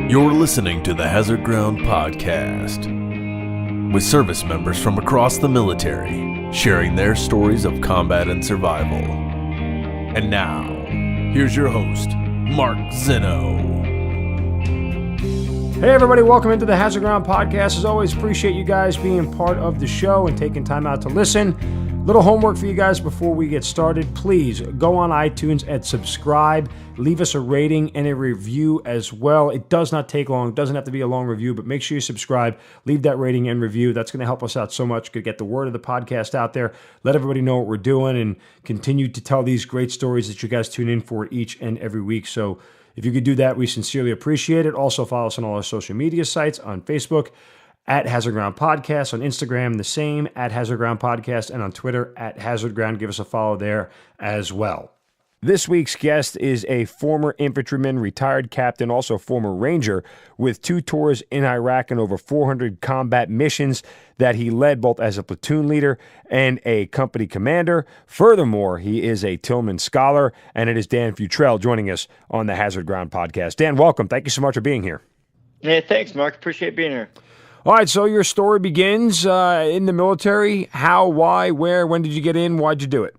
You're listening to the Hazard Ground Podcast, with service members from across the military sharing their stories of combat and survival. And now, here's your host, Mark Zeno. Hey everybody, welcome into the Hazard Ground Podcast. As always, appreciate you guys being part of the show and taking time out to listen. Little homework for you guys before we get started. Please go on iTunes and subscribe. Leave us a rating and a review as well. It does not take long. It doesn't have to be a long review, but make sure you subscribe. Leave that rating and review. That's going to help us out so much. Could get the word of the podcast out there. Let everybody know what we're doing and continue to tell these great stories that you guys tune in for each and every week. So if you could do that, we sincerely appreciate it. Also follow us on all our social media sites, on Facebook, at Hazard Ground Podcast, on Instagram, the same, at Hazard Ground Podcast, and on Twitter, at Hazard Ground. Give us a follow there as well. This week's guest is a former infantryman, retired captain, also former Ranger, with 2 tours in Iraq and over 400 combat missions that he led both as a platoon leader and a company commander. Furthermore, he is a Tillman scholar, and it is Dan Futrell joining us on the Hazard Ground Podcast. Dan, welcome. Thank you so much for being here. Hey, thanks, Mark. Appreciate being here. All right, so your story begins in the military. How, why, where, when did you get in? Why'd you do it?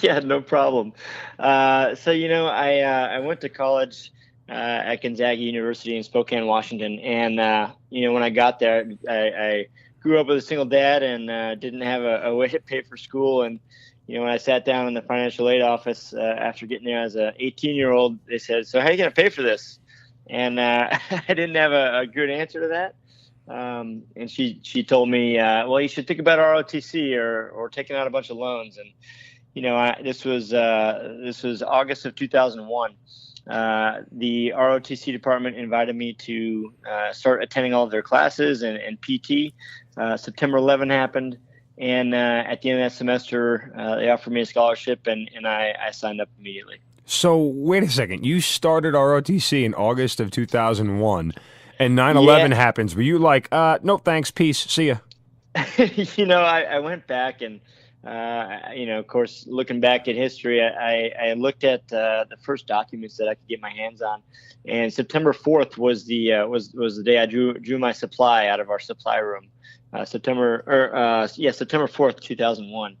Yeah, no problem. I went to college at Gonzaga University in Spokane, Washington. And, when I got there, I grew up with a single dad and didn't have a way to pay for school. And, when I sat down in the financial aid office after getting there as an 18-year-old, they said, "So how are you going to pay for this?" And I didn't have a good answer to that. And she told me, well, you should think about ROTC or taking out a bunch of loans. And, this was August of 2001. The ROTC department invited me to start attending all of their classes and PT. September 11 happened. And at the end of that semester, they offered me a scholarship, and I signed up immediately. So wait a second. You started ROTC in August of 2001, and 9/11 happens. Were you like, no thanks, peace, see ya? I went back and, of course, looking back at history, I looked at the first documents that I could get my hands on, and September 4th was the day I drew my supply out of our supply room. September 4th, 2001.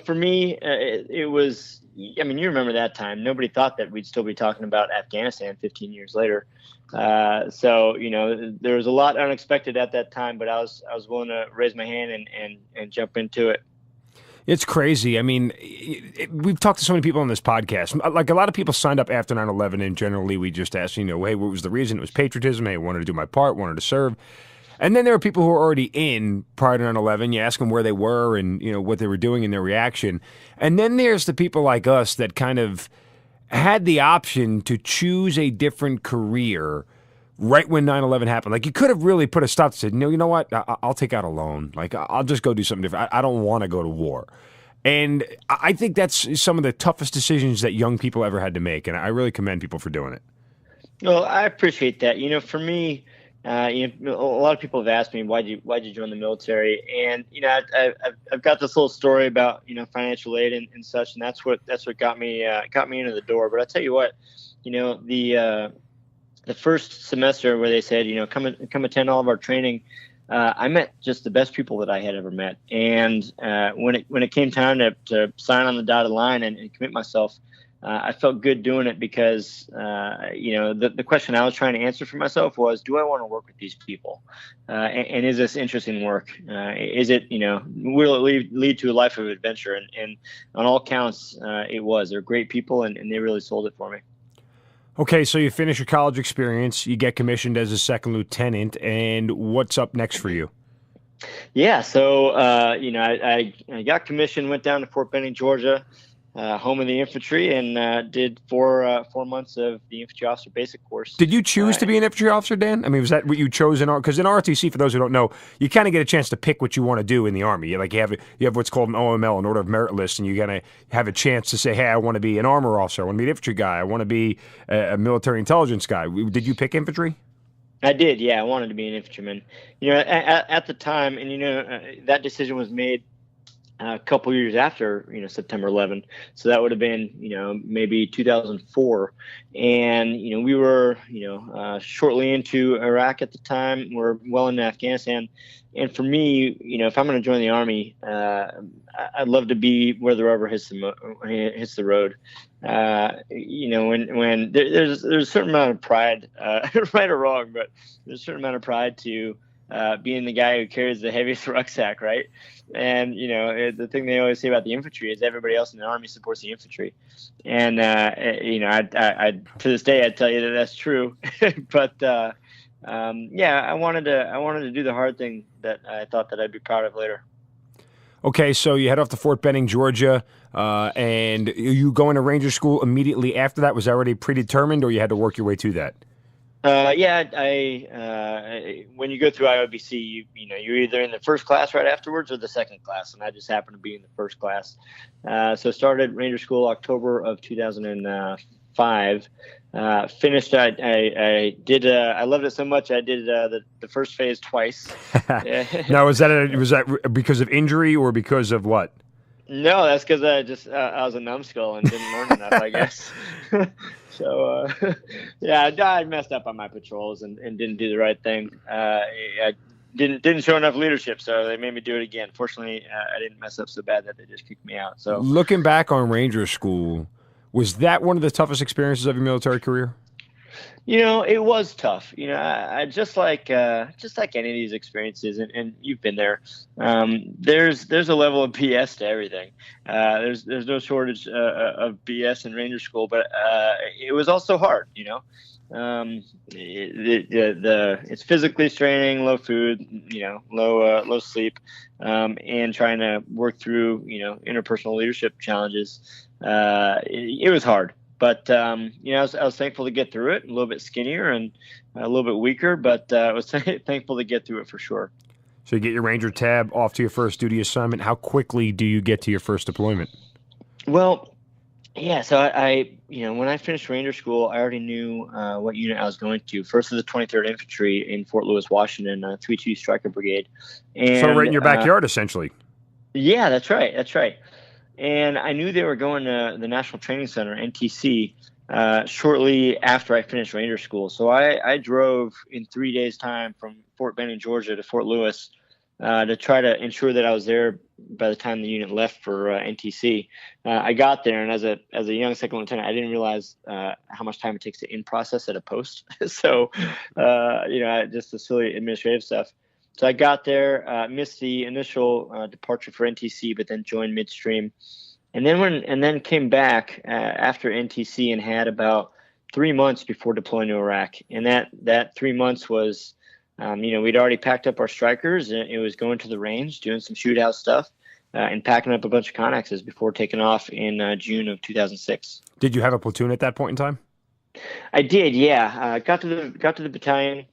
For me, it was. I mean, you remember that time. Nobody thought that we'd still be talking about Afghanistan 15 years later. There was a lot unexpected at that time, but I was willing to raise my hand and jump into it. It's crazy. I mean, we've talked to so many people on this podcast. Like, a lot of people signed up after 9/11, and generally we just asked, hey, what was the reason? It was patriotism. Hey, I wanted to do my part, wanted to serve. And then there were people who were already in prior to 9/11. You ask them where they were and, what they were doing and their reaction. And then there's the people like us that kind of had the option to choose a different career right when 9/11 happened. Like, you could have really put a stop to say, no, you know what? I'll take out a loan. Like, I'll just go do something different. I don't want to go to war. And I think that's some of the toughest decisions that young people ever had to make. And I really commend people for doing it. Well, I appreciate that. For me, a lot of people have asked me, why'd you join the military? And I've got this little story about financial aid and such, and that's what got me into the door. But I tell you what, the first semester where they said come attend all of our training, I met just the best people that I had ever met. And when it came time to sign on the dotted line and commit myself, I felt good doing it because, the question I was trying to answer for myself was, do I want to work with these people? And is this interesting work? Is it, will it lead to a life of adventure? And on all counts, it was. They're great people, and they really sold it for me. Okay, so you finish your college experience, you get commissioned as a second lieutenant, and what's up next for you? Yeah, so, I got commissioned, went down to Fort Benning, Georgia, home of the infantry, and did 4 months of the infantry officer basic course. Did you choose to be an infantry officer, Dan? I mean, was that what you chose because in ROTC, for those who don't know, you kind of get a chance to pick what you want to do in the Army. You have what's called an OML, an Order of Merit list, and you gotta have a chance to say, hey, I want to be an armor officer, I want to be an infantry guy, I want to be a military intelligence guy. Did you pick infantry? I did, yeah. I wanted to be an infantryman. At the time, and that decision was made a couple years after, September 11. So that would have been, maybe 2004. And, we were, shortly into Iraq at the time. We're well into Afghanistan. And for me, if I'm going to join the Army, I'd love to be where the rubber hits the road. When there's a certain amount of pride, right or wrong, but there's a certain amount of pride to being the guy who carries the heaviest rucksack, right? And, the thing they always say about the infantry is everybody else in the Army supports the infantry. And, I to this day, I'd tell you that that's true. But, I wanted to do the hard thing that I thought that I'd be proud of later. Okay, so you head off to Fort Benning, Georgia, and you go into Ranger School immediately after that? Was that already predetermined, or you had to work your way to that? When you go through IOBC, you're either in the first class right afterwards or the second class, and I just happened to be in the first class. So started Ranger School October of 2005. Finished. I loved it so much. I did the first phase twice. Now, was that because of injury or because of what? No, that's because I was a numbskull and didn't learn enough, I guess. So, I messed up on my patrols and didn't do the right thing. I didn't show enough leadership, so they made me do it again. Fortunately, I didn't mess up so bad that they just kicked me out. So, looking back on Ranger School, was that one of the toughest experiences of your military career? It was tough. I just like any of these experiences, and you've been there. There's a level of BS to everything. There's no shortage of BS in Ranger School, but it was also hard. It's physically straining, low food, low sleep, and trying to work through interpersonal leadership challenges. It was hard. But, I was thankful to get through it, a little bit skinnier and a little bit weaker, but I was thankful to get through it for sure. So you get your Ranger tab, off to your first duty assignment. How quickly do you get to your first deployment? Well, so I when I finished Ranger School, I already knew what unit I was going to. First is the 23rd Infantry in Fort Lewis, Washington, 3-2 Striker Brigade. And, so right in your backyard, essentially. Yeah, that's right. And I knew they were going to the National Training Center, NTC, shortly after I finished Ranger School. So I drove in 3 days' time from Fort Benning, Georgia to Fort Lewis to try to ensure that I was there by the time the unit left for NTC. I got there, and as a young second lieutenant, I didn't realize how much time it takes to in-process at a post. So, just the silly administrative stuff. So I got there, missed the initial departure for NTC, but then joined midstream, and then came back after NTC and had about 3 months before deploying to Iraq. And that 3 months was, we'd already packed up our strikers, and it was going to the range, doing some shootout stuff, and packing up a bunch of Conexes before taking off in June of 2006. Did you have a platoon at that point in time? I did, yeah. Got to the battalion.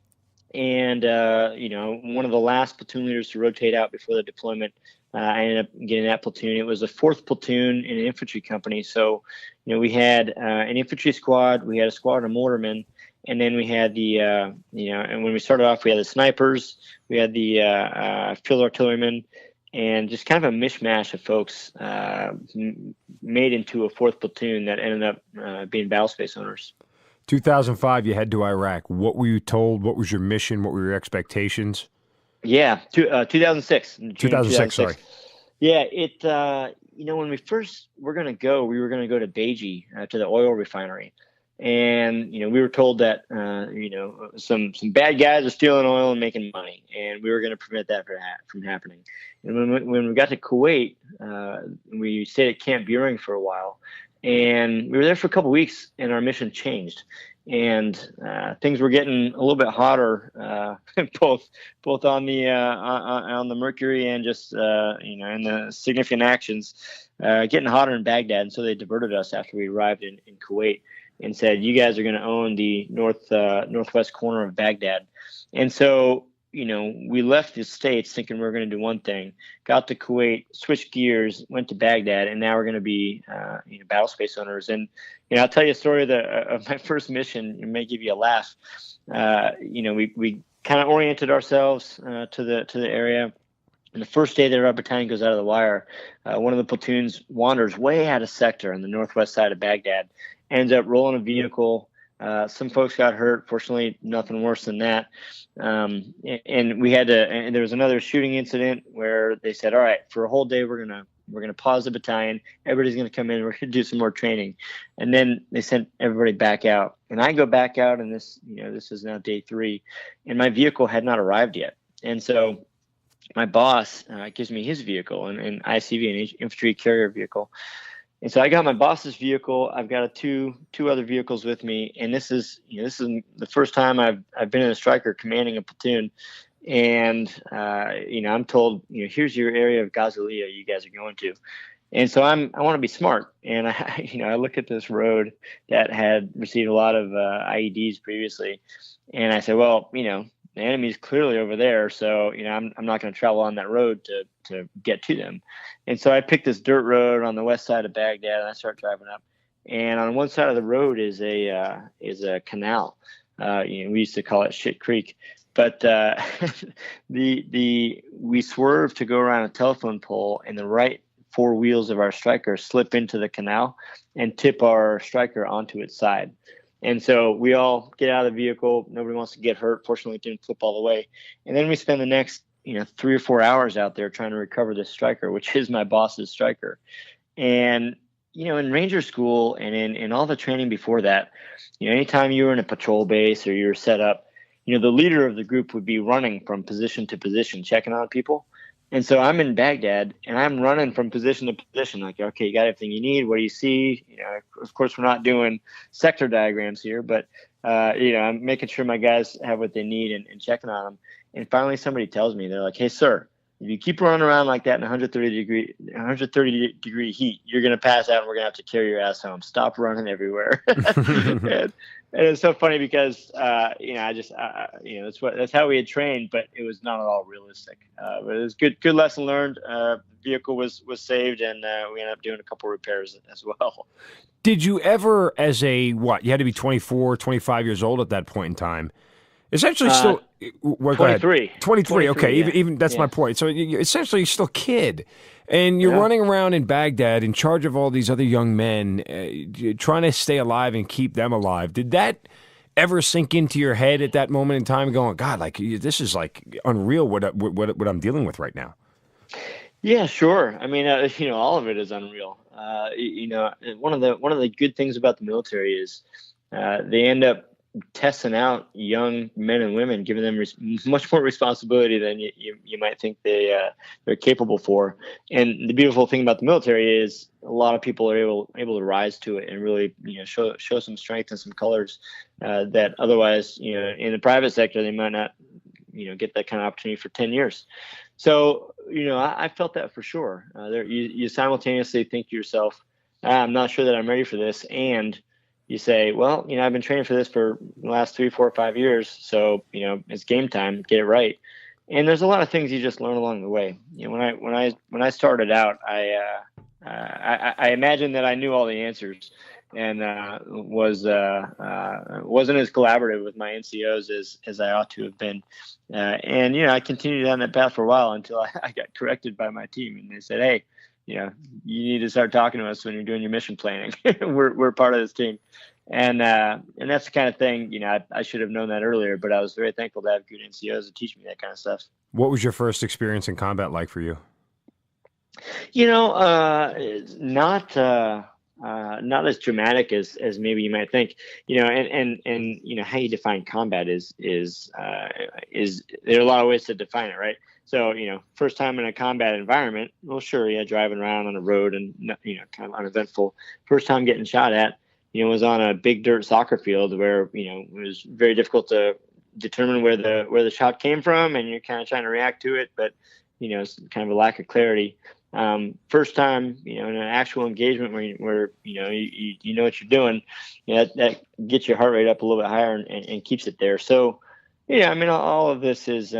And, one of the last platoon leaders to rotate out before the deployment, I ended up getting that platoon. It was the 4th platoon in an infantry company. So, we had an infantry squad, we had a squad of mortarmen, and then we had the, and when we started off, we had the snipers, we had the field artillerymen, and just kind of a mishmash of folks made into a 4th platoon that ended up being battle space owners. 2005, you head to Iraq. What were you told? What was your mission? What were your expectations? Yeah, 2006. 2006, sorry. Yeah, when we first were going to go, we were going to go to Beji, to the oil refinery. And, we were told that, some bad guys are stealing oil and making money, and we were going to prevent that from happening. And when we got to Kuwait, we stayed at Camp Buring for a while. And we were there for a couple of weeks, and our mission changed, and things were getting a little bit hotter, both on the Mercury and just in the significant actions, getting hotter in Baghdad. And so they diverted us after we arrived in Kuwait and said, "You guys are going to own the northwest corner of Baghdad." And so, we left the States thinking we were going to do one thing, got to Kuwait, switched gears, went to Baghdad, and now we're going to be, battle space owners. And, I'll tell you a story of my first mission. It may give you a laugh. We kind of oriented ourselves to the area. And the first day that our battalion goes out of the wire, one of the platoons wanders way out of sector on the northwest side of Baghdad, ends up rolling a vehicle. Some folks got hurt. Fortunately, nothing worse than that. And we had to. And there was another shooting incident where they said, "All right, for a whole day, we're gonna pause the battalion. Everybody's gonna come in. We're gonna do some more training." And then they sent everybody back out. And I go back out, and this is now day 3, and my vehicle had not arrived yet. And so my boss gives me his vehicle, an ICV, an infantry carrier vehicle. And so I got my boss's vehicle. I've got two other vehicles with me, and this is the first time I've been in a striker commanding a platoon. And I'm told, here's your area of Ghazaliya you guys are going to. And so I want to be smart, and I look at this road that had received a lot of IEDs previously, and I said, well, the enemy is clearly over there, so I'm not going to travel on that road to get to them. And so I picked this dirt road on the west side of Baghdad, and I start driving up. And on one side of the road is a canal. We used to call it Shit Creek, but we swerved to go around a telephone pole, and the right 4 wheels of our striker slip into the canal and tip our striker onto its side. And so we all get out of the vehicle. Nobody wants to get hurt. Fortunately, it didn't flip all the way. And then we spend the next, 3 or 4 hours out there trying to recover this striker, which is my boss's striker. And, in Ranger school and in all the training before that, anytime you were in a patrol base or you were set up, the leader of the group would be running from position to position, checking on people. And so I'm in Baghdad, and I'm running from position to position, like, okay, you got everything you need. What do you see? Of course, we're not doing sector diagrams here, but, I'm making sure my guys have what they need and checking on them. And finally, somebody tells me, they're like, hey, sir, if you keep running around like that in 130 degree heat, you're going to pass out, and we're going to have to carry your ass home. Stop running everywhere. And it's so funny because, that's how we had trained, but it was not at all realistic. But it was good lesson learned. Vehicle was saved, and we ended up doing a couple repairs as well. Did you ever, you had to be 24, 25 years old at that point in time? Essentially still... 23. 23, okay. Yeah. Even that's my point. So you're essentially still a kid. And you're running around in Baghdad in charge of all these other young men, trying to stay alive and keep them alive. Did that ever sink into your head at that moment in time, going, God, this is unreal what I'm dealing with right now? Yeah, sure. I mean, all of it is unreal. One of the good things about the military is they end up testing out young men and women, giving them much more responsibility than you might think they're capable for. And the beautiful thing about the military is a lot of people are able to rise to it and really show some strength and some colors that otherwise in the private sector they might not get that kind of opportunity for 10 years. So I felt that for sure. You simultaneously think to yourself, I'm not sure that I'm ready for this, and you say, well, I've been training for this for the last 3, 4, 5 years. So, it's game time, get it right. And there's a lot of things you just learn along the way. When I started out, I imagined that I knew all the answers and wasn't as collaborative with my NCOs as I ought to have been. I continued down that path for a while until I got corrected by my team, and they said, hey, you need to start talking to us when you're doing your mission planning. we're part of this team. And that's the kind of thing, I should have known that earlier, but I was very thankful to have good NCOs to teach me that kind of stuff. What was your first experience in combat like for you? Not as dramatic as maybe you might think, and how you define combat is there are a lot of ways to define it, right? So, first time in a combat environment, well, sure, driving around on a road and, kind of uneventful. First time getting shot at, was on a big dirt soccer field where, it was very difficult to determine where the shot came from, and you're kind of trying to react to it, but, it's kind of a lack of clarity. First time, in an actual engagement where you know what you're doing, that gets your heart rate up a little bit higher and keeps it there. So, all of this is,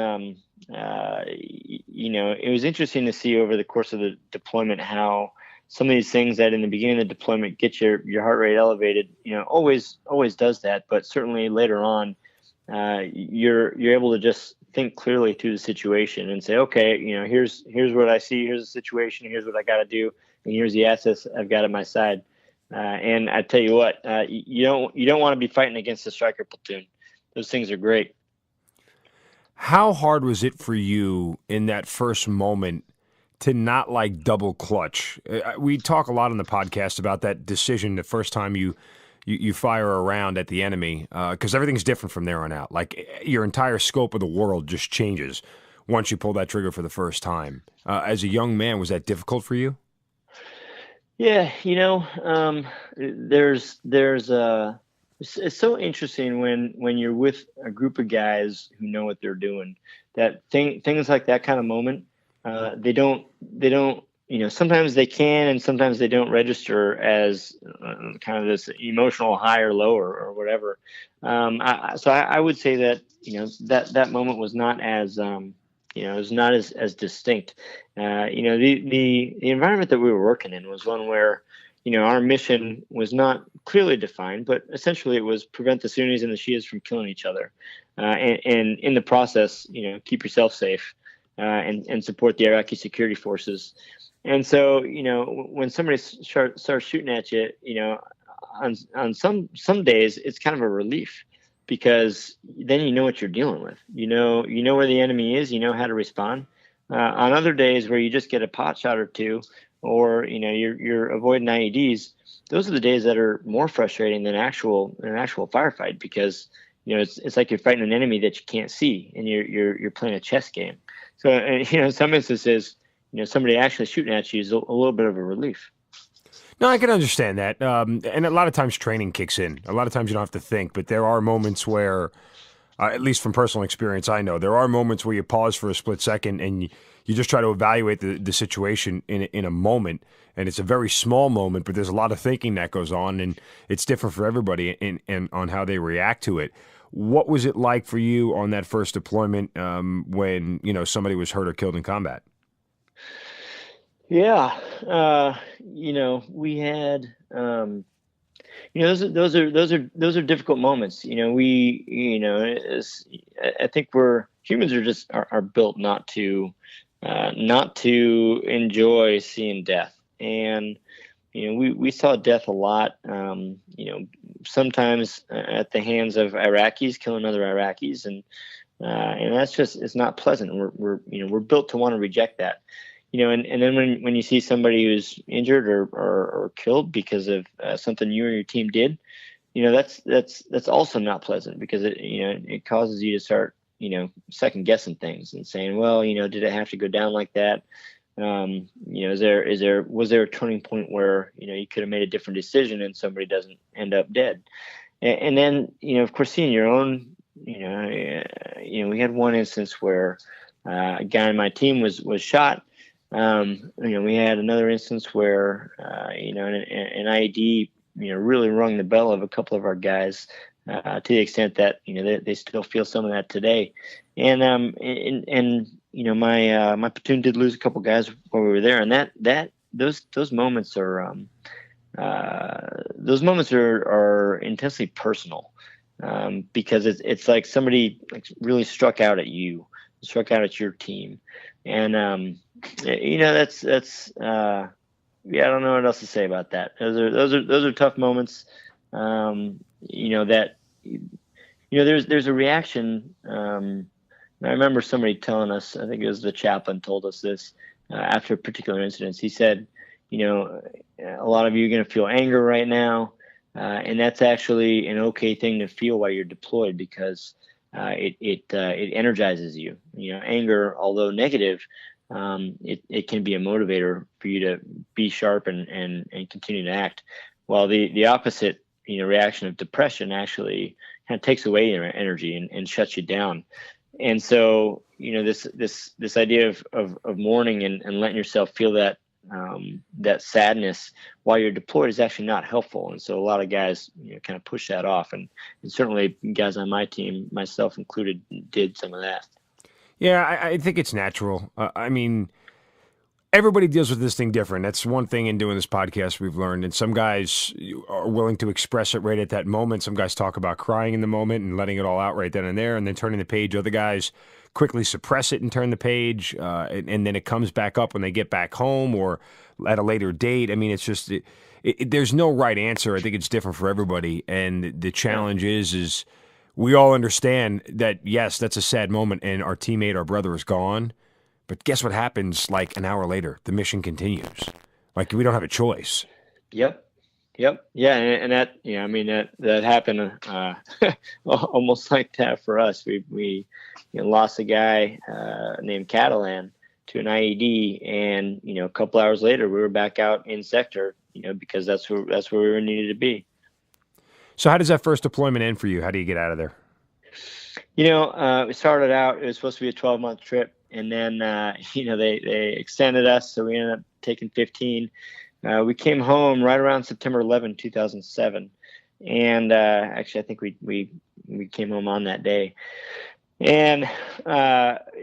it was interesting to see over the course of the deployment how some of these things that in the beginning of the deployment get your heart rate elevated, always does that, but certainly later on, you're able to just think clearly through the situation and say, okay, here's what I see, here's the situation, here's what I got to do, and here's the assets I've got at my side. And I tell you what, you don't want to be fighting against the striker platoon. Those things are great. How hard was it for you in that first moment to not like double clutch? We talk a lot on the podcast about that decision the first time you fire a round at the enemy, because everything's different from there on out. Like your entire scope of the world just changes once you pull that trigger for the first time. As a young man, was that difficult for you? Yeah, it's so interesting when you're with a group of guys who know what they're doing. That things like that kind of moment, they don't. Sometimes they can, and sometimes they don't register as kind of this emotional high or low or whatever. I would say that that moment was not as it was not as distinct. The environment that we were working in was one where our mission was not clearly defined, but essentially it was prevent the Sunnis and the Shias from killing each other, and in the process, keep yourself safe and support the Iraqi security forces. And so, when somebody starts shooting at you, on some days it's kind of a relief, because then you know what you're dealing with. You know where the enemy is. You know how to respond. On other days where you just get a pot shot or two, or you're avoiding IEDs, those are the days that are more frustrating than an actual firefight, because it's like you're fighting an enemy that you can't see, and you're playing a chess game. So in some instances, somebody actually shooting at you is a little bit of a relief. No, I can understand that. And a lot of times training kicks in. A lot of times you don't have to think, but there are moments where, at least from personal experience, I know, there are moments where you pause for a split second and you just try to evaluate the situation in a moment. And it's a very small moment, but there's a lot of thinking that goes on, and it's different for everybody and on how they react to it. What was it like for you on that first deployment when somebody was hurt or killed in combat? Yeah, we had, those are difficult moments. I think humans are built not to enjoy seeing death, and we saw death a lot. Sometimes at the hands of Iraqis killing other Iraqis, and that's it's not pleasant. We're built to want to reject that. And then when you see somebody who's injured or killed because of something you or your team did, that's also not pleasant, because it causes you to start second guessing things and saying, well, did it have to go down like that? Was there a turning point where you could have made a different decision and somebody doesn't end up dead? And then of course, seeing your own, we had one instance where a guy on my team was shot. We had another instance where, an IED, really rung the bell of a couple of our guys, to the extent that, they still feel some of that today. And my platoon did lose a couple guys while we were there. And those moments are intensely personal, because it's like somebody really struck out at you, struck out at your team. And, that's I don't know what else to say about that. Those are tough moments. There's a reaction. I remember somebody telling us, I think it was the chaplain told us this, after a particular incident. He said, a lot of you are going to feel anger right now. And that's actually an okay thing to feel while you're deployed, because it energizes you. Anger, although negative, it can be a motivator for you to be sharp and continue to act. While the opposite, reaction of depression actually kind of takes away your energy and shuts you down. And so, this idea of mourning and letting yourself feel that sadness while you're deployed is actually not helpful. And so a lot of guys, kind of push that off, and certainly guys on my team, myself included, did some of that. Yeah, I think it's natural. everybody deals with this thing different. That's one thing in doing this podcast we've learned. And some guys are willing to express it right at that moment. Some guys talk about crying in the moment and letting it all out right then and there and then turning the page. Other guys quickly suppress it and turn the page, and then it comes back up when they get back home or at a later date. I mean, it's just there's no right answer. I think it's different for everybody. And the challenge is we all understand that, yes, that's a sad moment and our teammate, our brother is gone. But guess what happens like an hour later? The mission continues. Like we don't have a choice. Yep. Yeah. And that, I mean, that happened almost like that for us. We lost a guy named Catalan to an IED. And, a couple hours later, we were back out in sector, because that's where we were needed to be. So how does that first deployment end for you? How do you get out of there? We started out, it was supposed to be a 12-month trip. And then, they extended us. So we ended up taking 15. We came home right around September 11, 2007. And actually, I think we came home on that day. And,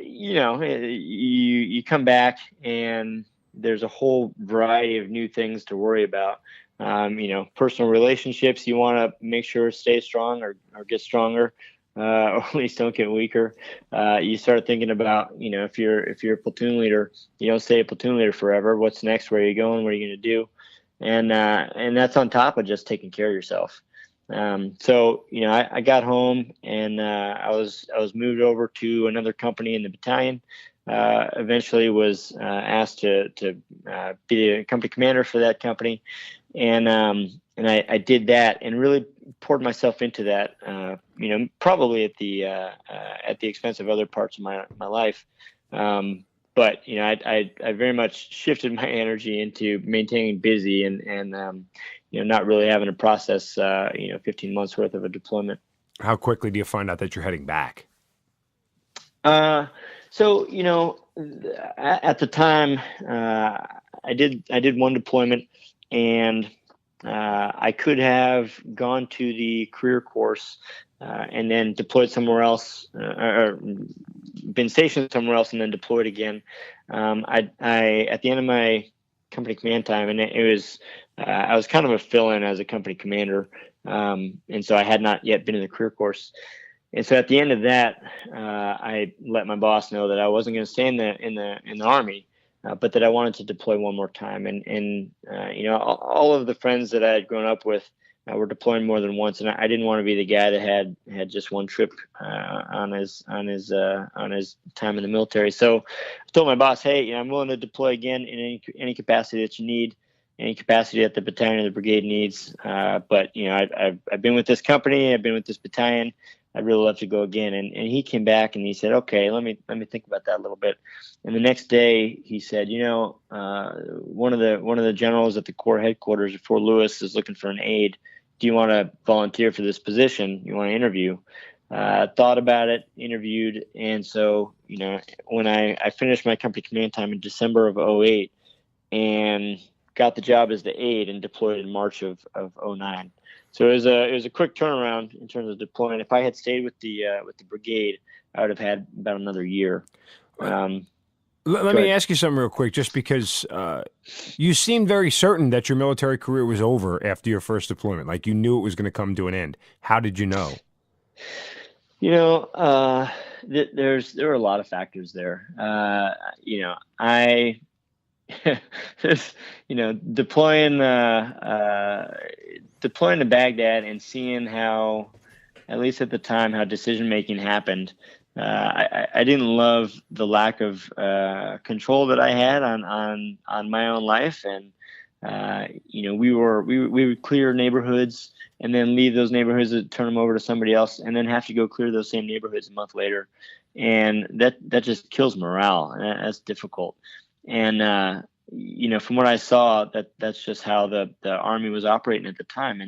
you come back and there's a whole variety of new things to worry about. Personal relationships, you want to make sure stay strong or get stronger. Or at least don't get weaker. You start thinking about, if you're a platoon leader, you don't stay a platoon leader forever. What's next? Where are you going? What are you going to do? And that's on top of just taking care of yourself. So I got home and I was moved over to another company in the battalion. Eventually was asked to be the company commander for that company, and I did that and really poured myself into that. Probably at the expense of other parts of my life. But I very much shifted my energy into maintaining busy and not really having to process 15 months worth of a deployment. How quickly do you find out that you're heading back? So at the time, I did one deployment, and I could have gone to the career course and then deployed somewhere else, or been stationed somewhere else and then deployed again. I at the end of my company command time, and it was I was kind of a fill-in as a company commander, and so I had not yet been in the career course. And so at the end of that, I let my boss know that I wasn't going to stay in the Army, but that I wanted to deploy one more time. And all of the friends that I had grown up with were deploying more than once, and I didn't want to be the guy that had just one trip on his time in the military. So I told my boss, hey, I'm willing to deploy again in any capacity that you need, any capacity that the battalion or the brigade needs. But I've been with this company, I've been with this battalion. I'd really love to go again. And he came back and he said, okay, let me think about that a little bit. And the next day he said, one of the generals at the Corps headquarters at Fort Lewis is looking for an aide. Do you want to volunteer for this position? You want to interview? Thought about it, interviewed. And so, when I finished my company command time in December of 2008 and got the job as the aide and deployed in March of 2009. So it was a quick turnaround in terms of deployment. If I had stayed with the brigade, I would have had about another year. Let me ask you something real quick, just because you seemed very certain that your military career was over after your first deployment. Like you knew it was going to come to an end. How did you know? There were a lot of factors there. Deploying to Baghdad and seeing how, at least at the time, how decision making happened. I didn't love the lack of control that I had on my own life, and we would clear neighborhoods and then leave those neighborhoods and turn them over to somebody else, and then have to go clear those same neighborhoods a month later, and that just kills morale, and that's difficult. And from what I saw, that's just how the Army was operating at the time.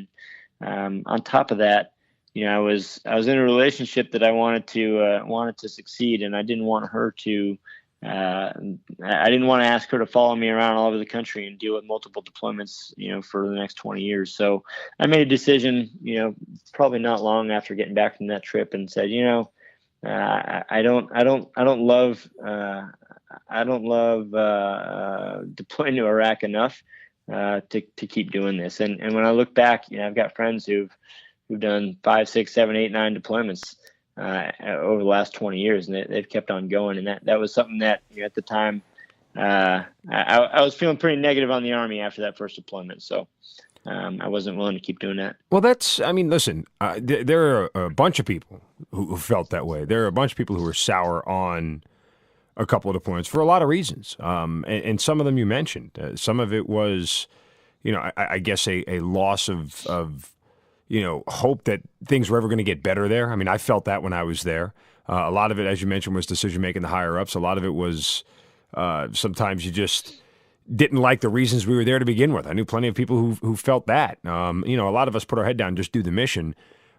And on top of that, I was in a relationship that I wanted to succeed, and I didn't want her to. I didn't want to ask her to follow me around all over the country and deal with multiple deployments, for the next 20 years. So I made a decision, probably not long after getting back from that trip, and said, I don't love I don't love deploying to Iraq enough to keep doing this. And when I look back, I've got friends who've done 5, 6, 7, 8, 9 deployments over the last 20 years, and they've kept on going. And that was something that at the time I was feeling pretty negative on the Army after that first deployment. So I wasn't willing to keep doing that. Well, listen, there are a bunch of people who felt that way. There are a bunch of people who were sour on a couple of deployments for a lot of reasons. And some of them you mentioned. Some of it was, I guess a loss of hope that things were ever going to get better there. I mean, I felt that when I was there. A lot of it, as you mentioned, was decision-making, the higher-ups. A lot of it was sometimes you just didn't like the reasons we were there to begin with. I knew plenty of people who felt that. A lot of us put our head down and just do the mission,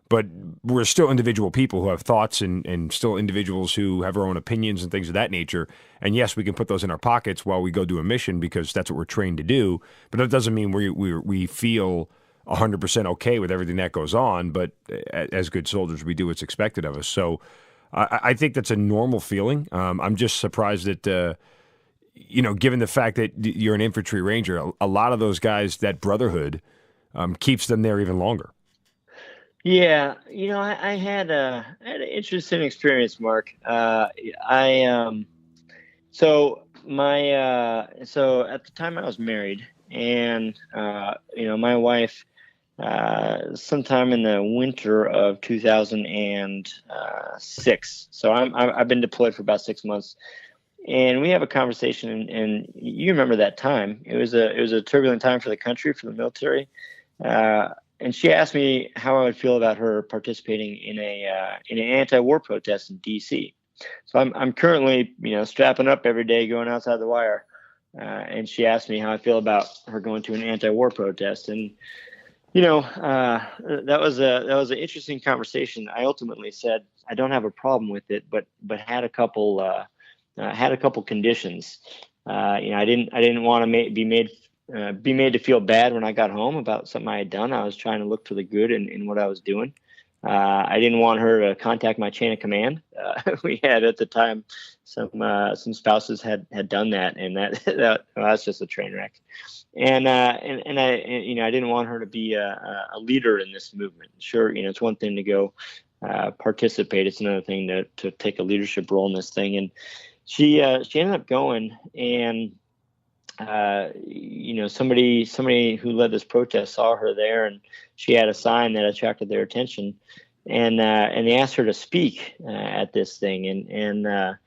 but we're still individual people who have thoughts and still individuals who have our own opinions and things of that nature. And yes, we can put those in our pockets while we go do a mission because that's what we're trained to do. But that doesn't mean we feel 100% okay with everything that goes on. But as good soldiers, we do what's expected of us. So I think that's a normal feeling. I'm just surprised that, given the fact that you're an infantry ranger, a lot of those guys, that brotherhood keeps them there even longer. Yeah, I had an interesting experience, Mark. So at the time I was married, and my wife, sometime in the winter of 2006. So I've been deployed for about 6 months, and we have a conversation, and you remember that time. It was a turbulent time for the country, for the military. And she asked me how I would feel about her participating in an anti-war protest in D.C. So I'm currently, strapping up every day, going outside the wire. And she asked me how I feel about her going to an anti-war protest. And, that was an interesting conversation. I ultimately said I don't have a problem with it, but had a couple conditions. I didn't want to be made to feel bad when I got home about something I had done. I was trying to look for the good in what I was doing. I didn't want her to contact my chain of command. We had at the time some spouses had done that, and that's just a train wreck. And I didn't want her to be a leader in this movement. Sure, it's one thing to go participate. It's another thing to take a leadership role in this thing. And she ended up going, and somebody who led this protest saw her there, and she had a sign that attracted their attention, and they asked her to speak at this thing, and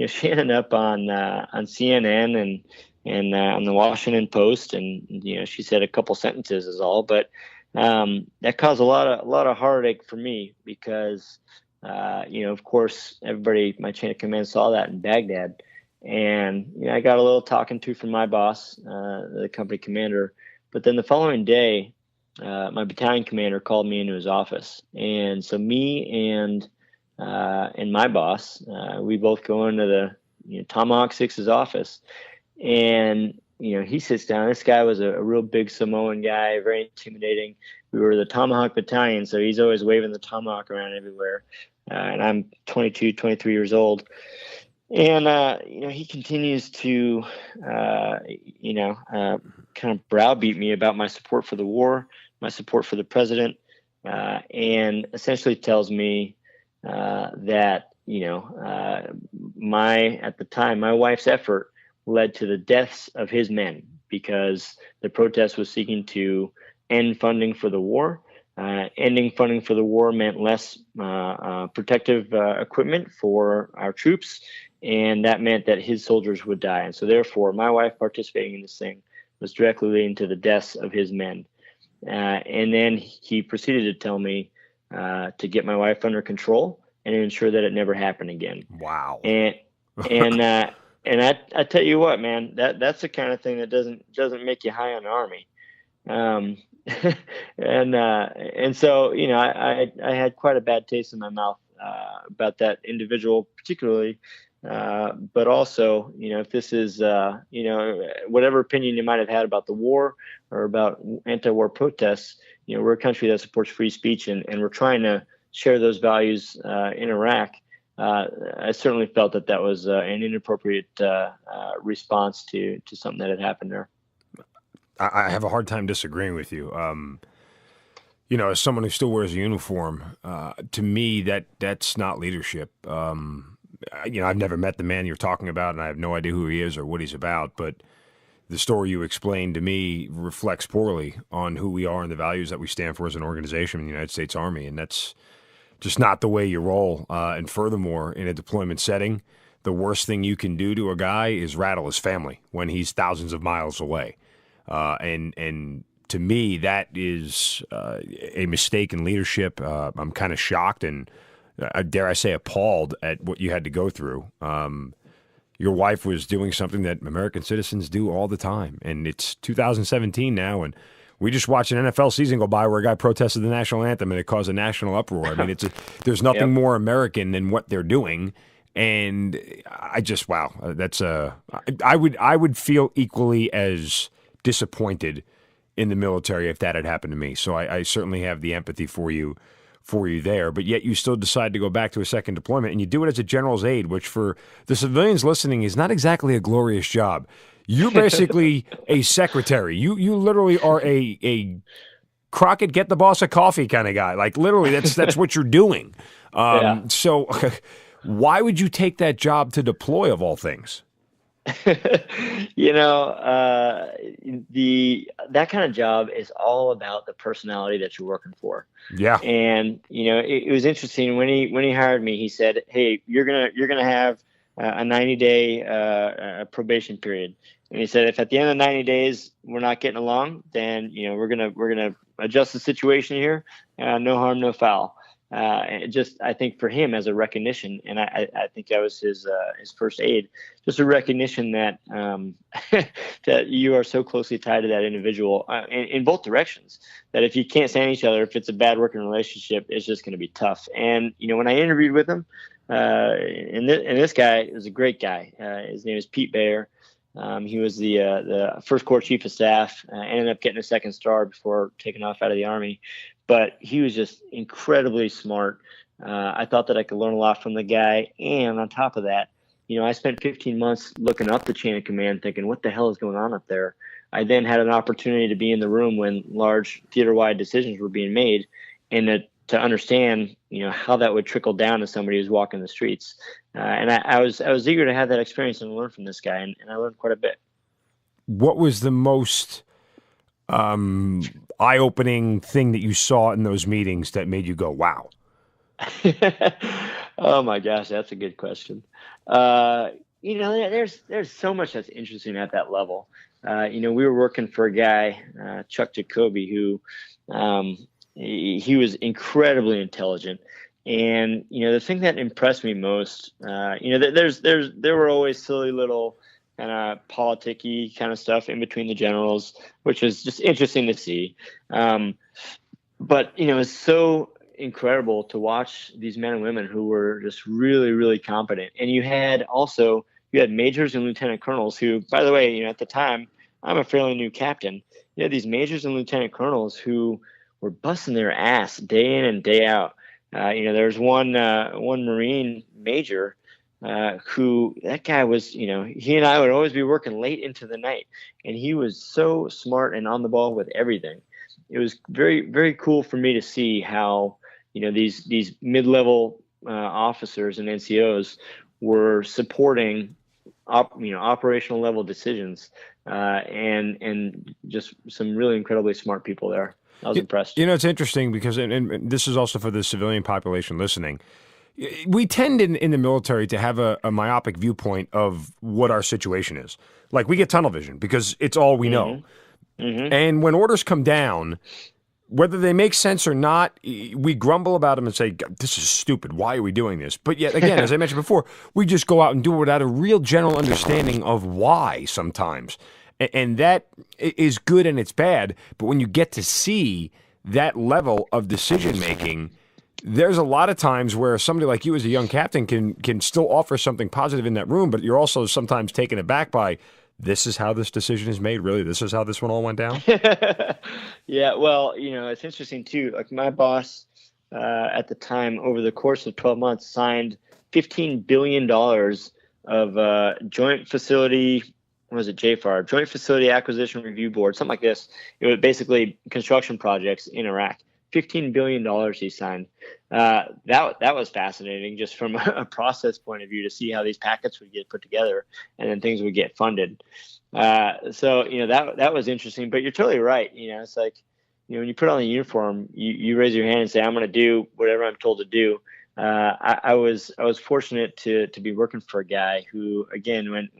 she ended up on CNN and on the Washington Post, and she said a couple sentences is all, but that caused a lot of heartache for me because of course everybody, my chain of command, saw that in Baghdad. And I got a little talking to from my boss, the company commander. But then the following day, my battalion commander called me into his office, and so me and my boss, we both go into the Tomahawk 6's office, and he sits down. This guy was a real big Samoan guy, very intimidating. We were the Tomahawk battalion, so he's always waving the tomahawk around everywhere. And I'm 22, 23 years old. And, he continues to, kind of browbeat me about my support for the war, my support for the president, and essentially tells me that, at the time, my wife's effort led to the deaths of his men because the protest was seeking to end funding for the war. Ending funding for the war meant less protective equipment for our troops, and that meant that his soldiers would die. And so therefore, my wife participating in this thing was directly leading to the deaths of his men. And then he proceeded to tell me to get my wife under control and ensure that it never happened again. Wow. And I tell you what, man, that's the kind of thing that doesn't make you high on the Army. And so, I had quite a bad taste in my mouth about that individual particularly. But also, if this is, whatever opinion you might have had about the war or about anti-war protests, we're a country that supports free speech, and we're trying to share those values in Iraq. I certainly felt that was an inappropriate response to something that had happened there. I have a hard time disagreeing with you. As someone who still wears a uniform, to me, that's not leadership. I've never met the man you're talking about, and I have no idea who he is or what he's about, but the story you explained to me reflects poorly on who we are and the values that we stand for as an organization in the United States Army, and that's just not the way you roll. And furthermore, in a deployment setting, the worst thing you can do to a guy is rattle his family when he's thousands of miles away. And to me, that is a mistake in leadership. I'm kind of shocked and, dare I say, appalled at what you had to go through. Your wife was doing something that American citizens do all the time, and it's 2017 now, and we just watched an NFL season go by where a guy protested the national anthem, and it caused a national uproar. I mean, there's nothing more American than what they're doing, and I would feel equally as disappointed in the military if that had happened to me. So I certainly have the empathy for you there, but yet you still decide to go back to a second deployment, and you do it as a general's aide, which for the civilians listening is not exactly a glorious job. You're basically a secretary. You literally are a Crockett, get the boss a coffee kind of guy. Like literally, that's what you're doing. So why would you take that job to deploy of all things? That kind of job is all about the personality that you're working for. Yeah. And it was interesting when he hired me. He said, "Hey, you're gonna have a 90-day probation period." And he said, "If at the end of 90 days we're not getting along, then we're gonna adjust the situation here. No harm, no foul." I think for him as a recognition, and I think that was his first aid, just a recognition that that you are so closely tied to that individual in both directions, that if you can't stand each other, if it's a bad working relationship, it's just going to be tough. And when I interviewed with him, and this guy is a great guy. His name is Pete Bayer. He was the First Corps Chief of Staff. Ended up getting a 2nd star before taking off out of the Army. But he was just incredibly smart. I thought that I could learn a lot from the guy. And on top of that, I spent 15 months looking up the chain of command thinking, what the hell is going on up there? I then had an opportunity to be in the room when large theater-wide decisions were being made, and to understand, how that would trickle down to somebody who's walking the streets. And I was eager to have that experience and learn from this guy, and I learned quite a bit. What was the most eye-opening thing that you saw in those meetings that made you go, wow? Oh my gosh, that's a good question. There's so much that's interesting at that level. We were working for a guy, Chuck Jacoby, who he was incredibly intelligent. And, the thing that impressed me most, there were always silly little kind of politicky kind of stuff in between the generals, which was just interesting to see. But, it's so incredible to watch these men and women who were just really, really competent. And you had majors and lieutenant colonels who, by the way, at the time, I'm a fairly new captain. You had these majors and lieutenant colonels who were busting their ass day in and day out. There's one Marine major who, that guy was, he and I would always be working late into the night, and he was so smart and on the ball with everything. It was very, very cool for me to see how, these mid-level officers and NCOs were supporting operational level decisions, and just some really incredibly smart people there. I was impressed. It's interesting because, and this is also for the civilian population listening, we tend in the military to have a myopic viewpoint of what our situation is. Like, we get tunnel vision because it's all we know. Mm-hmm. And when orders come down, whether they make sense or not, we grumble about them and say, this is stupid. Why are we doing this? But yet, again, as I mentioned before, we just go out and do it without a real general understanding of why sometimes. And that is good and it's bad. But when you get to see that level of decision-making, there's a lot of times where somebody like you as a young captain can still offer something positive in that room, but you're also sometimes taken aback by, this is how this decision is made? Really? This is how this one all went down? Yeah, well, it's interesting too. Like, my boss at the time, over the course of 12 months, signed $15 billion of joint facility. What was it? JFAR, Joint Facility Acquisition Review Board, something like this. It was basically construction projects in Iraq. $15 billion he signed. That was fascinating, just from a process point of view, to see how these packets would get put together and then things would get funded. So that was interesting. But you're totally right. It's like, when you put on the uniform, you raise your hand and say, I'm going to do whatever I'm told to do. I was fortunate to be working for a guy who, again, when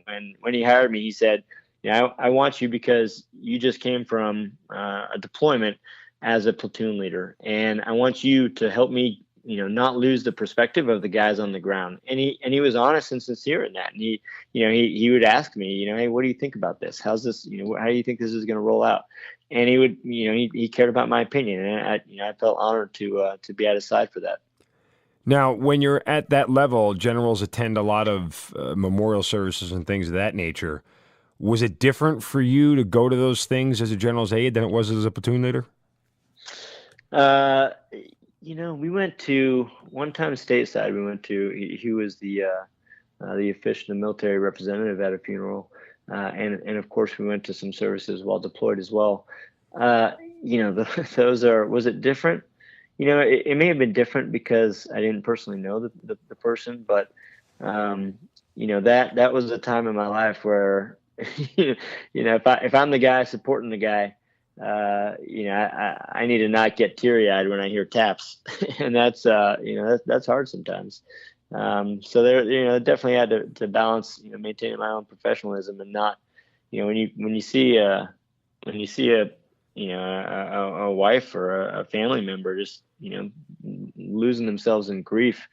he hired me, he said, I want you because you just came from a deployment as a platoon leader, and I want you to help me, not lose the perspective of the guys on the ground. And he was honest and sincere in that. And he would ask me, hey, what do you think about this? How's this? How do you think this is going to roll out? And he would, he cared about my opinion, and I felt honored to be at his side for that. Now, when you're at that level, generals attend a lot of memorial services and things of that nature. Was it different for you to go to those things as a general's aide than it was as a platoon leader? We went to one time stateside. We went to he was the official, the military representative at a funeral, and of course we went to some services while deployed as well. Those are. Was it different? It may have been different because I didn't personally know the person, but that was a time in my life where if I'm the guy supporting the guy, I need to not get teary-eyed when I hear taps, and that's hard sometimes. So there, definitely had to balance, maintaining my own professionalism and not, when you see a wife or a family member just, losing themselves in grief.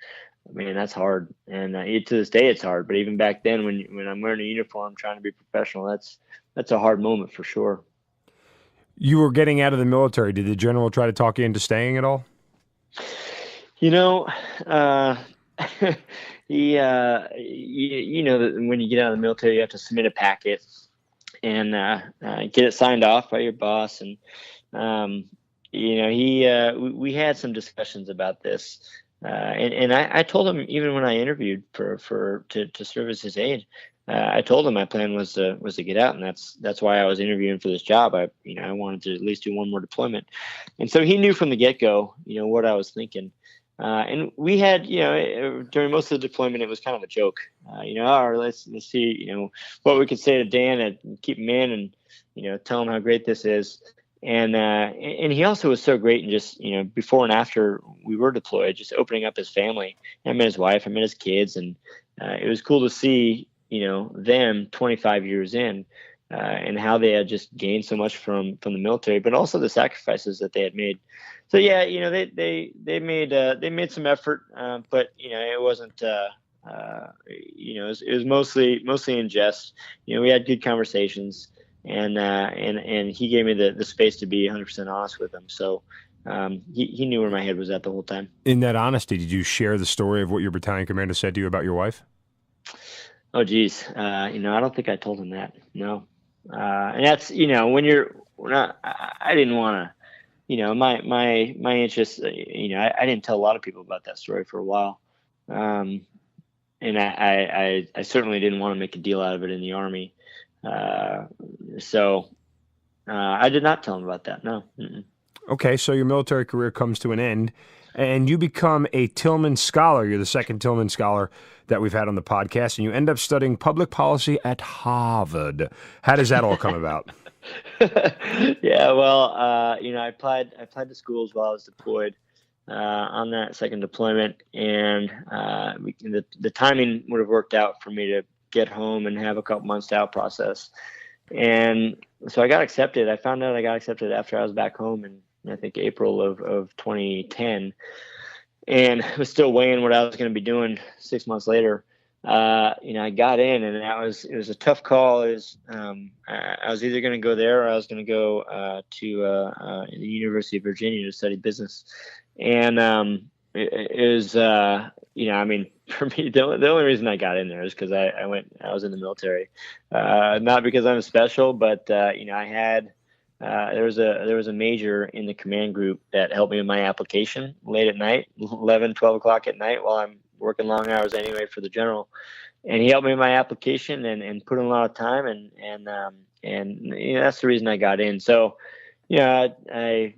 I mean, that's hard. And to this day, it's hard. But even back then, when I'm wearing a uniform, trying to be professional, that's a hard moment for sure. You were getting out of the military. Did the general try to talk you into staying at all? He, when you get out of the military, you have to submit a packet and get it signed off by your boss. And we had some discussions about this, and I told him, even when I interviewed to serve as his aide, I told him my plan was to get out, and that's why I was interviewing for this job. I wanted to at least do one more deployment, and so he knew from the get-go, what I was thinking. And we had, during most of the deployment, it was kind of a joke. Let's see, what we could say to Dan and keep him in, and tell him how great this is. And he also was so great in just, before and after we were deployed, just opening up his family. I met his wife, I met his kids, and it was cool to see, them 25 years in, and how they had just gained so much from the military, but also the sacrifices that they had made. So yeah, they made some effort, but it wasn't. It was mostly in jest. We had good conversations, and he gave me the space to be 100% honest with him. So he knew where my head was at the whole time. In that honesty, did you share the story of what your battalion commander said to you about your wife? Oh, geez. I don't think I told him that. No. And that's, I didn't want to, my interest, I didn't tell a lot of people about that story for a while. And I certainly didn't want to make a deal out of it in the Army. So I did not tell him about that. No. Mm-mm. Okay. So your military career comes to an end and you become a Tillman scholar. You're the second Tillman scholar that we've had on the podcast, and you end up studying public policy at Harvard. How does that all come about? Yeah, well, I applied to schools while I was deployed on that second deployment, and the timing would have worked out for me to get home and have a couple months out process. And so I got accepted. I found out I got accepted after I was back home in, I think, April of 2010. And I was still weighing what I was going to be doing 6 months later. I got in, and it was a tough call. I was either going to go there or I was going to go to the University of Virginia to study business. And it was, for me, the only reason I got in there is because I was in the military, not because I'm special, but I had. There was a major in the command group that helped me with my application late at night, 11, 12 o'clock at night while working long hours anyway for the general, and he helped me with my application and put in a lot of time, and that's the reason I got in. So, I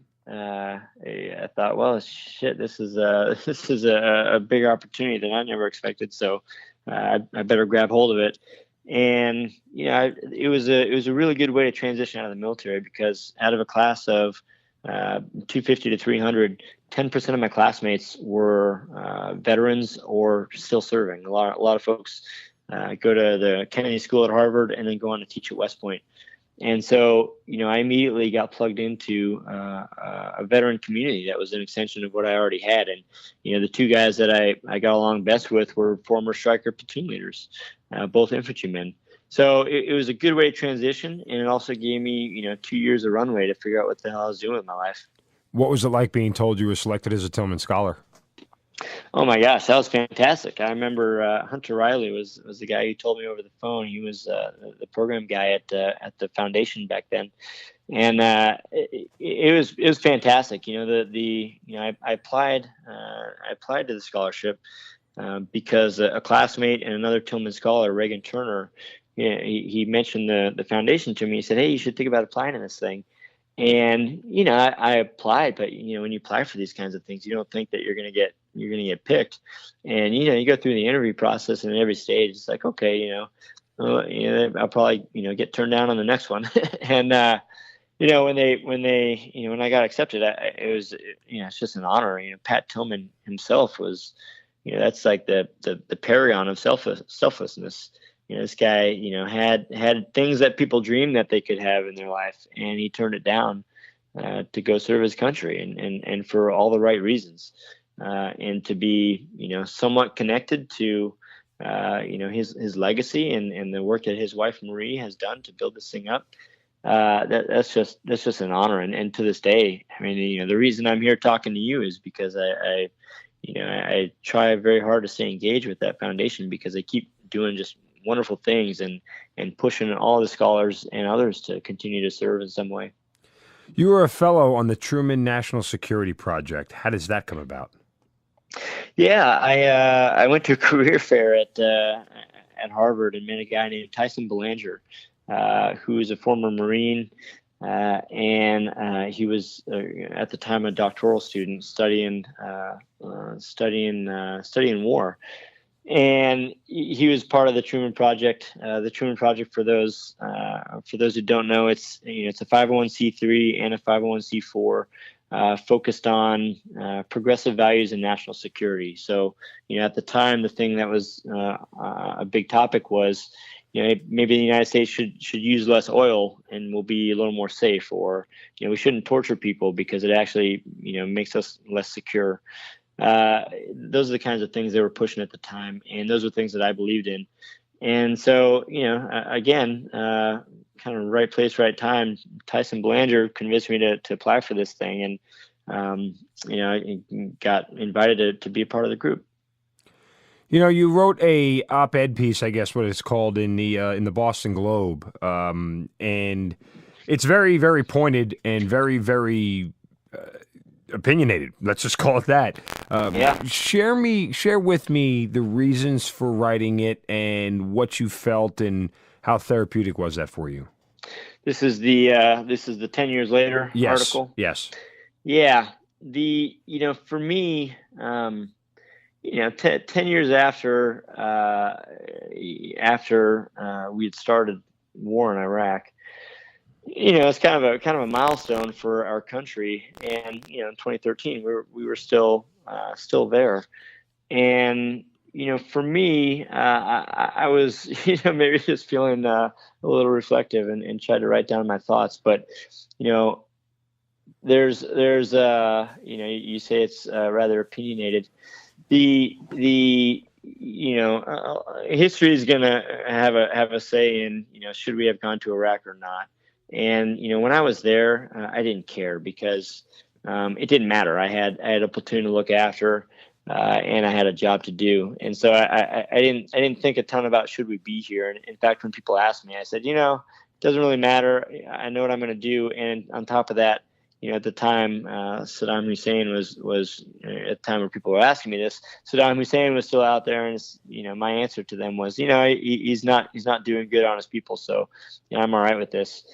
thought, well, shit, this is a big opportunity that I never expected. So I better grab hold of it. And it was a really good way to transition out of the military, because out of a class of 250 to 300, 10% of my classmates were veterans or still serving. A lot of folks go to the Kennedy School at Harvard and then go on to teach at West Point. And so, I immediately got plugged into a veteran community that was an extension of what I already had. And, the two guys that I got along best with were former Stryker platoon leaders, both infantrymen. So it was a good way to transition, and it also gave me, 2 years of runway to figure out what the hell I was doing with my life. What was it like being told you were selected as a Tillman Scholar? Oh my gosh, that was fantastic. I remember Hunter Riley was the guy who told me over the phone. He was the program guy at the foundation back then, and it was fantastic. I applied to the scholarship because a classmate and another Tillman Scholar, Reagan Turner, he mentioned the foundation to me. He said, "Hey, you should think about applying to this thing." And I applied, but when you apply for these kinds of things, you don't think that you're gonna get picked. And you go through the interview process, and at every stage it's like, okay, I'll probably get turned down on the next one. And when I got accepted, it was it's just an honor. Pat Tillman himself was, that's like the paragon of selflessness. This guy, had things that people dreamed that they could have in their life, and he turned it down to go serve his country, and for all the right reasons, and to be, somewhat connected to, his legacy and the work that his wife Marie has done to build this thing up. That's just an honor, and to this day, I mean, the reason I'm here talking to you is because I try very hard to stay engaged with that foundation, because they keep doing just wonderful things and pushing all the scholars and others to continue to serve in some way. You were a fellow on the Truman National Security Project. How does that come about? Yeah, I went to a career fair at Harvard and met a guy named Tyson Belanger, who is a former Marine, and he was at the time a doctoral student studying war. And he was part of the Truman Project. The Truman Project, for those who don't know, it's a 501c3 and a 501c4, focused on progressive values and national security. So, at the time, the thing that was a big topic was, maybe the United States should use less oil and we'll be a little more safe, or we shouldn't torture people because it actually makes us less secure. Those are the kinds of things they were pushing at the time, and those are things that I believed in. And so, again, kind of right place, right time. Tyson Belanger convinced me to apply for this thing, and I got invited to be a part of the group. You wrote a op-ed piece, I guess what it's called, in the Boston Globe, and it's very, very pointed and very, very opinionated. Let's just call it that. Yeah. Share with me the reasons for writing it and what you felt and how therapeutic was that for you. This is the 10 years later article. Yes. Yeah. For me, 10 years after we had started war in Iraq, it's kind of a milestone for our country. And in 2013, we were still there. And for me, I was maybe just feeling a little reflective and tried to write down my thoughts. But there's you say it's rather opinionated. The history is gonna have a say in should we have gone to Iraq or not. And when I was there, I didn't care because it didn't matter. I had a platoon to look after, and I had a job to do. And so I didn't think a ton about should we be here. And in fact, when people asked me, I said, it doesn't really matter. I know what I'm going to do. And on top of that, at the time, Saddam Hussein was at the time where people were asking me this, Saddam Hussein was still out there, and my answer to them was, he's not doing good on his people, so I'm all right with this.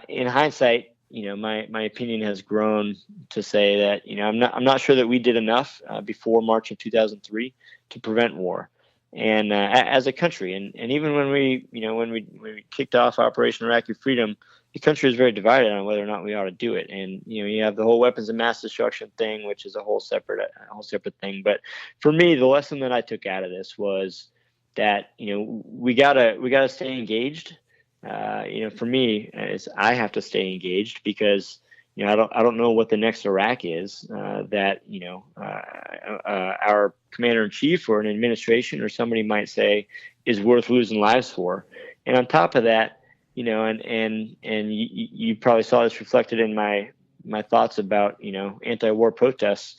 In hindsight, my opinion has grown to say that I'm not sure that we did enough before March of 2003 to prevent war, and as a country, and even when we kicked off Operation Iraqi Freedom, the country is very divided on whether or not we ought to do it. And you have the whole weapons of mass destruction thing, which is a whole separate thing. But for me, the lesson that I took out of this was that we gotta stay engaged. For me, I have to stay engaged because I don't know what the next Iraq is that our commander in chief or an administration or somebody might say is worth losing lives for. And on top of that, and you probably saw this reflected in my thoughts about anti-war protests.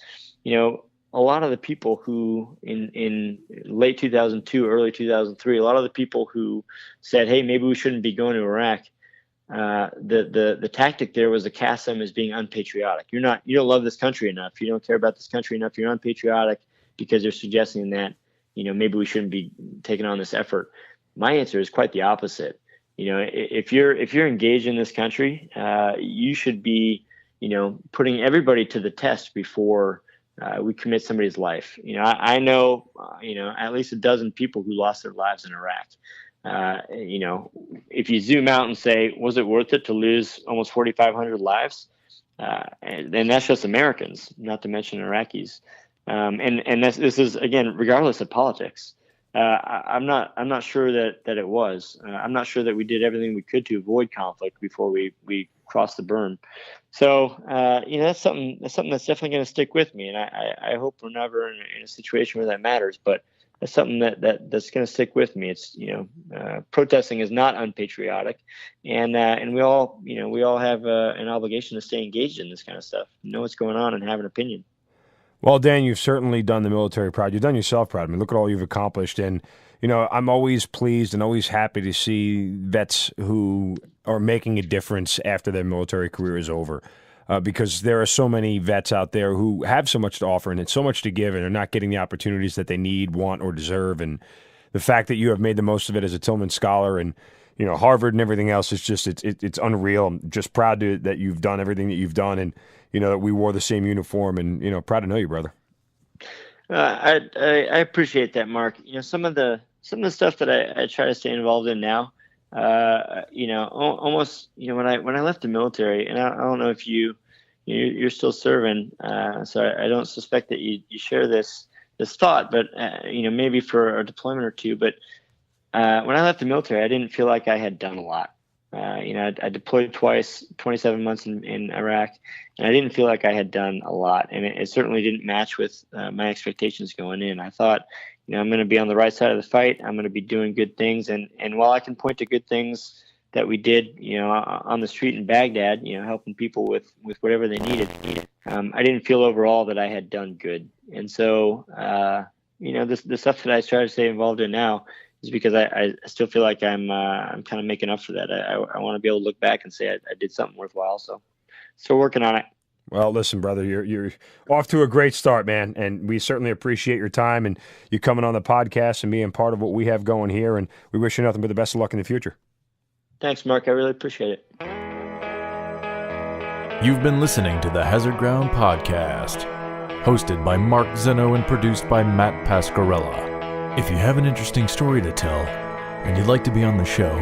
A lot of the people who in late 2002, early 2003, a lot of the people who said, "Hey, maybe we shouldn't be going to Iraq," the tactic there was to cast them as being unpatriotic. You don't love this country enough. You don't care about this country enough. You're unpatriotic because they're suggesting that maybe we shouldn't be taking on this effort. My answer is quite the opposite. If you're engaged in this country, you should be, putting everybody to the test before we commit somebody's life. I know, at least a dozen people who lost their lives in Iraq. If you zoom out and say, was it worth it to lose almost 4,500 lives? And that's just Americans, not to mention Iraqis. And this is, again, regardless of politics. I'm not sure that it was. I'm not sure that we did everything we could to avoid conflict before we crossed the burn. So that's something that's definitely going to stick with me, and I hope we're never in a situation where that matters. But that's something that's going to stick with me. It's protesting is not unpatriotic, and we all have an obligation to stay engaged in this kind of stuff, know what's going on, and have an opinion. Well, Dan, you've certainly done the military proud. You've done yourself proud. I mean, look at all you've accomplished. And, I'm always pleased and always happy to see vets who are making a difference after their military career is over. Because there are so many vets out there who have so much to offer and so much to give and are not getting the opportunities that they need, want, or deserve. And the fact that you have made the most of it as a Tillman scholar and, Harvard and everything else is just, it's unreal. I'm just proud that you've done everything that you've done and, that we wore the same uniform and, proud to know you, brother. I appreciate that, Mark. Some of the stuff that I try to stay involved in now, almost, when I left the military, and I don't know if you're still serving, so I don't suspect that you share this thought, but, maybe for a deployment or two, but when I left the military, I didn't feel like I had done a lot. I deployed twice, 27 months in Iraq, and I didn't feel like I had done a lot. And it certainly didn't match with my expectations going in. I thought, I'm going to be on the right side of the fight. I'm going to be doing good things. And while I can point to good things that we did, on the street in Baghdad, helping people with whatever they needed, I didn't feel overall that I had done good. And so, the stuff that I try to stay involved in now is because I still feel like I'm kind of making up for that. I want to be able to look back and say I did something worthwhile. So still working on it. Well, listen, brother, you're off to a great start, man, and we certainly appreciate your time and you coming on the podcast and being part of what we have going here, and we wish you nothing but the best of luck in the future. Thanks, Mark. I really appreciate it. You've been listening to the Hazard Ground Podcast, hosted by Mark Zeno and produced by Matt Pasquarella. If you have an interesting story to tell and you'd like to be on the show,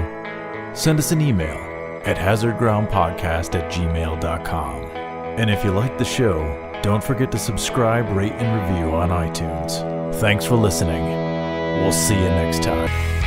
send us an email at hazardgroundpodcast@gmail.com. And if you like the show, don't forget to subscribe, rate, and review on iTunes. Thanks for listening. We'll see you next time.